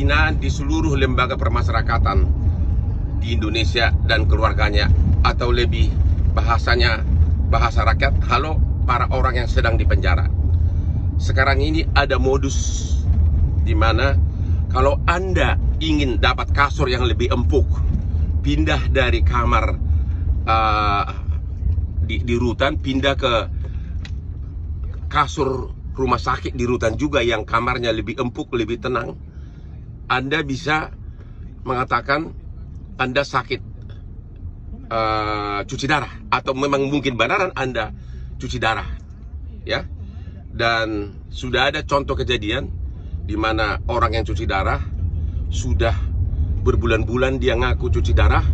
pembinaan di seluruh lembaga permasyarakatan di Indonesia dan keluarganya, atau lebih bahasanya, bahasa rakyat, halo para orang yang sedang dipenjara. Sekarang ini ada modus di mana kalau Anda ingin dapat kasur yang lebih empuk, pindah dari kamar di rutan, pindah ke kasur rumah sakit di rutan juga yang kamarnya lebih empuk, lebih tenang. Anda bisa mengatakan Anda sakit cuci darah, atau memang mungkin benaran Anda cuci darah, ya. Dan sudah ada contoh kejadian di mana orang yang cuci darah sudah berbulan-bulan dia ngaku cuci darah,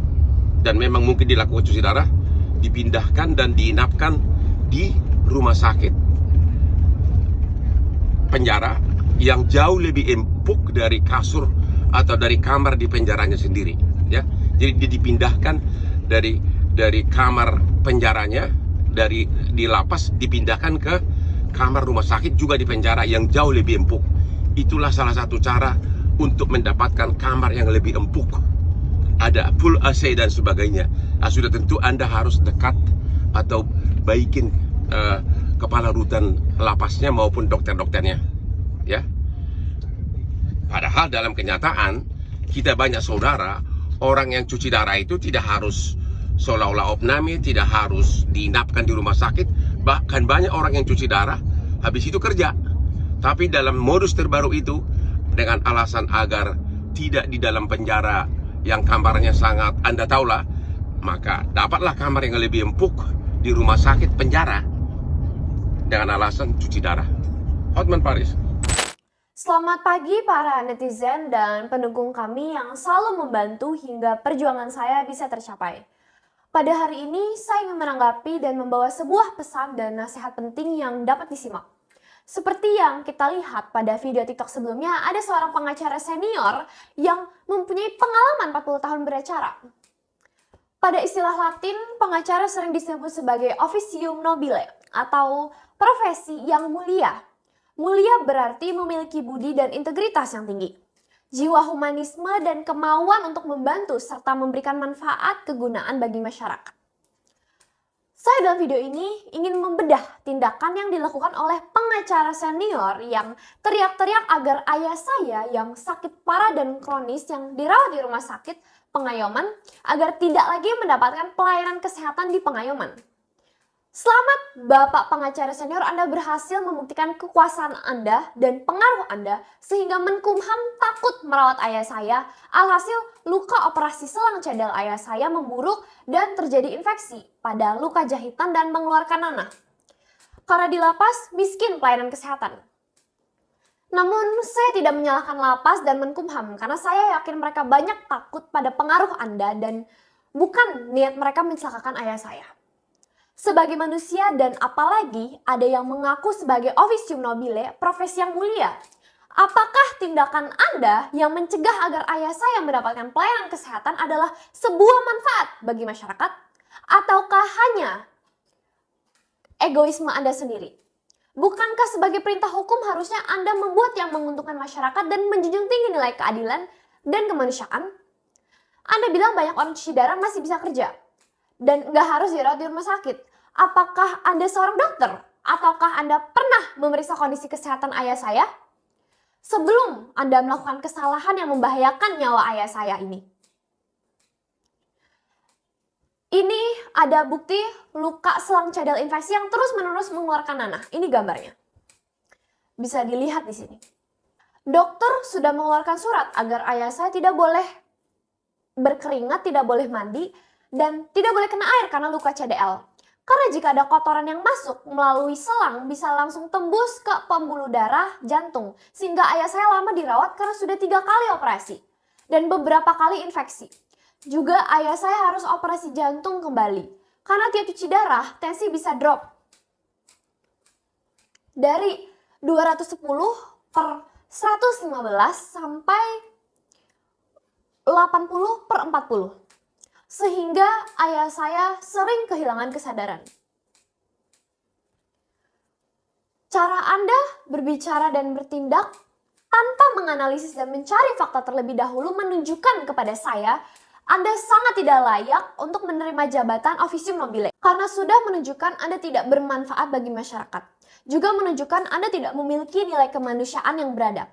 dan memang mungkin dilakukan cuci darah, dipindahkan dan diinapkan di rumah sakit penjara yang jauh lebih empuk dari kasur atau dari kamar di penjaranya sendiri, ya. Jadi dia dipindahkan dari kamar penjaranya, di lapas, dipindahkan ke kamar rumah sakit juga di penjara yang jauh lebih empuk. Itulah salah satu cara untuk mendapatkan kamar yang lebih empuk. Ada full AC dan sebagainya. Sudah tentu Anda harus dekat atau baikin kepala rutan lapasnya maupun dokter-dokternya, ya. Padahal dalam kenyataan kita banyak saudara, orang yang cuci darah itu tidak harus seolah-olah opname, tidak harus diinapkan di rumah sakit. Bahkan banyak orang yang cuci darah habis itu kerja, tapi dalam modus terbaru itu, dengan alasan agar tidak di dalam penjara yang kamarnya sangat Anda tahulah, maka dapatlah kamar yang lebih empuk di rumah sakit penjara dengan alasan cuci darah. Hotman Paris. Selamat pagi para netizen dan pendukung kami yang selalu membantu hingga perjuangan saya bisa tercapai. Pada hari ini saya ingin menanggapi dan membawa sebuah pesan dan nasihat penting yang dapat disimak. Seperti yang kita lihat pada video TikTok sebelumnya, ada seorang pengacara senior yang mempunyai pengalaman 40 tahun beracara. Pada istilah Latin, pengacara sering disebut sebagai officium nobile atau profesi yang mulia. Mulia berarti memiliki budi dan integritas yang tinggi, jiwa humanisme dan kemauan untuk membantu serta memberikan manfaat kegunaan bagi masyarakat. Saya dalam video ini ingin membedah tindakan yang dilakukan oleh pengacara senior yang teriak-teriak agar ayah saya yang sakit parah dan kronis yang dirawat di rumah sakit Pengayoman agar tidak lagi mendapatkan pelayanan kesehatan di Pengayoman. Selamat Bapak pengacara senior, Anda berhasil membuktikan kekuasaan Anda dan pengaruh Anda sehingga Menkumham takut merawat ayah saya. Alhasil luka operasi selang cadel ayah saya memburuk dan terjadi infeksi pada luka jahitan dan mengeluarkan nanah. Karena di lapas miskin pelayanan kesehatan. Namun saya tidak menyalahkan lapas dan Menkumham karena saya yakin mereka banyak takut pada pengaruh Anda dan bukan niat mereka mencelakakan ayah saya. Sebagai manusia dan apalagi ada yang mengaku sebagai officium nobile, profesi yang mulia. Apakah tindakan Anda yang mencegah agar ayah saya mendapatkan pelayanan kesehatan adalah sebuah manfaat bagi masyarakat? Ataukah hanya egoisme Anda sendiri? Bukankah sebagai perintah hukum harusnya Anda membuat yang menguntungkan masyarakat dan menjunjung tinggi nilai keadilan dan kemanusiaan? Anda bilang banyak orang cuci darah masih bisa kerja dan nggak harus dirawat di rumah sakit. Apakah Anda seorang dokter? Ataukah Anda pernah memeriksa kondisi kesehatan ayah saya? Sebelum Anda melakukan kesalahan yang membahayakan nyawa ayah saya ini. Ini ada bukti luka selang cadel infeksi yang terus-menerus mengeluarkan nanah. Ini gambarnya. Bisa dilihat di sini. Dokter sudah mengeluarkan surat agar ayah saya tidak boleh berkeringat, tidak boleh mandi, dan tidak boleh kena air karena luka CDL. Karena jika ada kotoran yang masuk melalui selang bisa langsung tembus ke pembuluh darah jantung. Sehingga ayah saya lama dirawat karena sudah 3 kali operasi. Dan beberapa kali infeksi. Juga ayah saya harus operasi jantung kembali. Karena tiap cuci darah tensi bisa drop. Dari 210 per 115 sampai 80 per 40. Sehingga ayah saya sering kehilangan kesadaran. Cara Anda berbicara dan bertindak tanpa menganalisis dan mencari fakta terlebih dahulu menunjukkan kepada saya Anda sangat tidak layak untuk menerima jabatan officium nobile karena sudah menunjukkan Anda tidak bermanfaat bagi masyarakat. Juga menunjukkan Anda tidak memiliki nilai kemanusiaan yang beradab.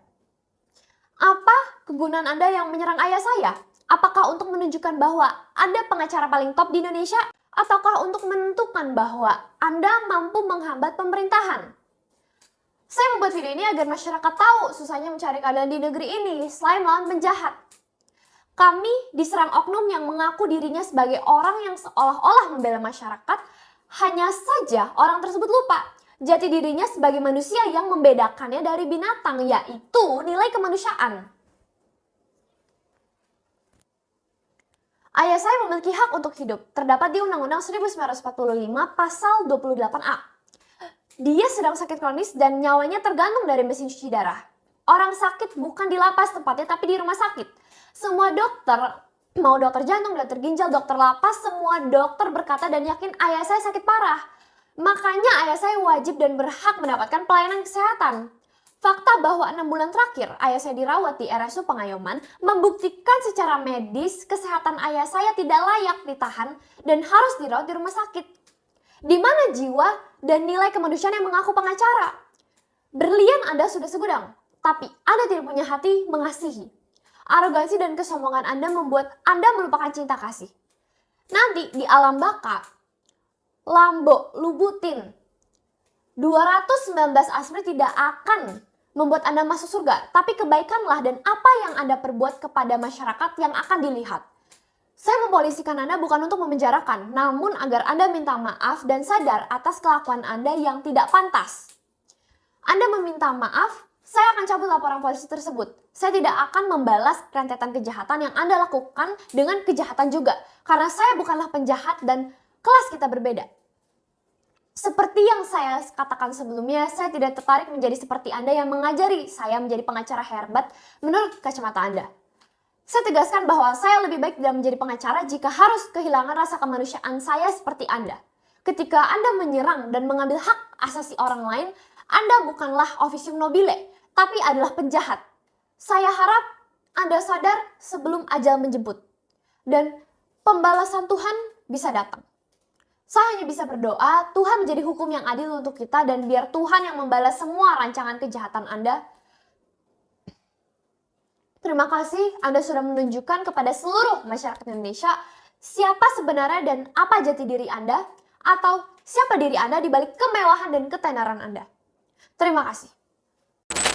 Apa kegunaan Anda yang menyerang ayah saya? Apakah untuk menunjukkan bahwa Anda pengacara paling top di Indonesia? Ataukah untuk menentukan bahwa Anda mampu menghambat pemerintahan? Saya membuat video ini agar masyarakat tahu susahnya mencari keadilan di negeri ini selain melawan penjahat. Kami diserang oknum yang mengaku dirinya sebagai orang yang seolah-olah membela masyarakat, hanya saja orang tersebut lupa jati dirinya sebagai manusia yang membedakannya dari binatang, yaitu nilai kemanusiaan. Ayah saya memiliki hak untuk hidup, terdapat di Undang-Undang 1945 pasal 28A. Dia sedang sakit kronis dan nyawanya tergantung dari mesin cuci darah. Orang sakit bukan di lapas tempatnya tapi di rumah sakit. Semua dokter, mau dokter jantung, dokter ginjal, dokter lapas, semua dokter berkata dan yakin ayah saya sakit parah. Makanya ayah saya wajib dan berhak mendapatkan pelayanan kesehatan. Fakta bahwa 6 bulan terakhir ayah saya dirawat di RSU Pengayoman membuktikan secara medis kesehatan ayah saya tidak layak ditahan dan harus dirawat di rumah sakit. Di mana jiwa dan nilai kemanusiaan yang mengaku pengacara? Berlian Anda sudah segudang, tapi Anda tidak punya hati mengasihi. Arogansi dan kesombongan Anda membuat Anda melupakan cinta kasih. Nanti di alam baka, Lambo, Lubutin, 219 Asmri tidak akan membuat Anda masuk surga, tapi kebaikanlah dan apa yang Anda perbuat kepada masyarakat yang akan dilihat. Saya mempolisikan Anda bukan untuk memenjarakan, namun agar Anda minta maaf dan sadar atas kelakuan Anda yang tidak pantas. Anda meminta maaf, saya akan cabut laporan polisi tersebut. Saya tidak akan membalas rentetan kejahatan yang Anda lakukan dengan kejahatan juga, karena saya bukanlah penjahat dan kelas kita berbeda. Seperti yang saya katakan sebelumnya, saya tidak tertarik menjadi seperti Anda yang mengajari saya menjadi pengacara hebat menurut kacamata Anda. Saya tegaskan bahwa saya lebih baik dalam menjadi pengacara jika harus kehilangan rasa kemanusiaan saya seperti Anda. Ketika Anda menyerang dan mengambil hak asasi orang lain, Anda bukanlah officium nobile, tapi adalah penjahat. Saya harap Anda sadar sebelum ajal menjemput. Dan pembalasan Tuhan bisa datang. Saya hanya bisa berdoa, Tuhan menjadi hukum yang adil untuk kita dan biar Tuhan yang membalas semua rancangan kejahatan Anda. Terima kasih Anda sudah menunjukkan kepada seluruh masyarakat Indonesia siapa sebenarnya dan apa jati diri Anda atau siapa diri Anda di balik kemewahan dan ketenaran Anda. Terima kasih.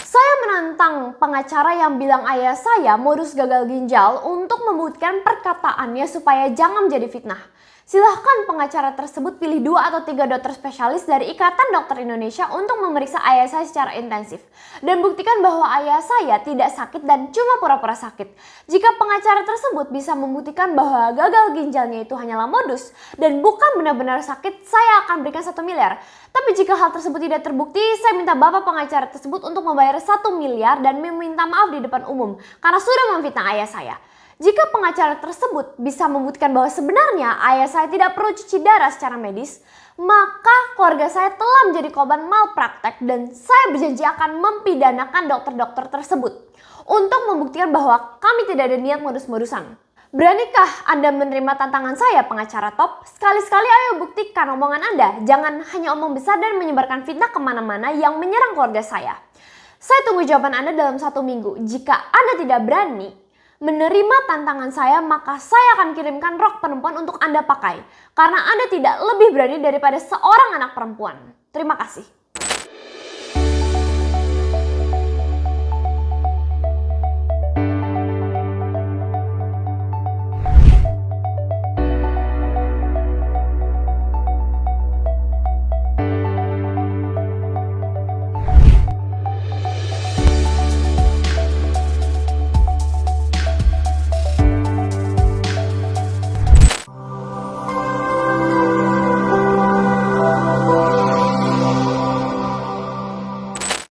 Saya menantang pengacara yang bilang ayah saya modus gagal ginjal untuk membuktikan perkataannya supaya jangan menjadi fitnah. Silahkan pengacara tersebut pilih 2 atau 3 dokter spesialis dari Ikatan Dokter Indonesia untuk memeriksa ayah saya secara intensif. Dan buktikan bahwa ayah saya tidak sakit dan cuma pura-pura sakit. Jika pengacara tersebut bisa membuktikan bahwa gagal ginjalnya itu hanyalah modus dan bukan benar-benar sakit, saya akan berikan 1 miliar. Tapi jika hal tersebut tidak terbukti, saya minta bapak pengacara tersebut untuk membayar 1 miliar dan meminta maaf di depan umum karena sudah memfitnah ayah saya. Jika pengacara tersebut bisa membuktikan bahwa sebenarnya ayah saya tidak perlu cuci darah secara medis, maka keluarga saya telah menjadi korban malpraktek dan saya berjanji akan mempidanakan dokter-dokter tersebut untuk membuktikan bahwa kami tidak ada niat modus-modusan. Beranikah Anda menerima tantangan saya, pengacara top? Sekali-sekali ayo buktikan omongan Anda. Jangan hanya omong besar dan menyebarkan fitnah kemana-mana yang menyerang keluarga saya. Saya tunggu jawaban Anda dalam 1 minggu. Jika Anda tidak berani menerima tantangan saya, maka saya akan kirimkan rok perempuan untuk Anda pakai. Karena Anda tidak lebih berani daripada seorang anak perempuan. Terima kasih.